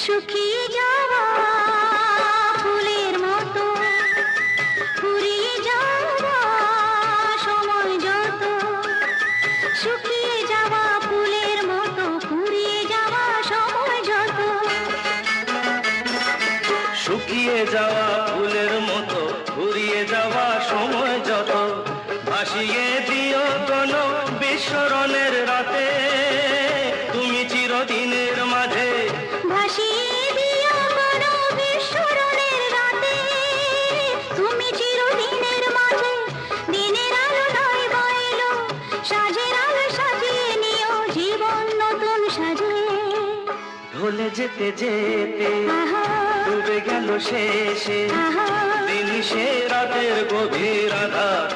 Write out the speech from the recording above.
শুকিয়ে যাওয়া ফুলের মতো ফুরিয়ে যাওয়া সময় যত, শুকিয়ে যাওয়া ফুলের মতো ফুরিয়ে যাওয়া সময় যত, শুকিয়ে যাওয়া ফুলের মতো ফুরিয়ে যাওয়া সময় যত, ভাসিয়ে দিও কোনো বিস্মরণের রাতে তুমি চিরদিনের মাঝে, ভাসিয়ে দিও কোনো বিস্মরণের রাতে তুমি চিরদিনের মাঝে। দিনের আলো নয় বইলো সাজের আলো সাজিয়ে নিও জীবন নতুন সাজে। ঢলে যেতে যেতে ডুবে গেল শেষে দিন, সে রাতের গভীর আধার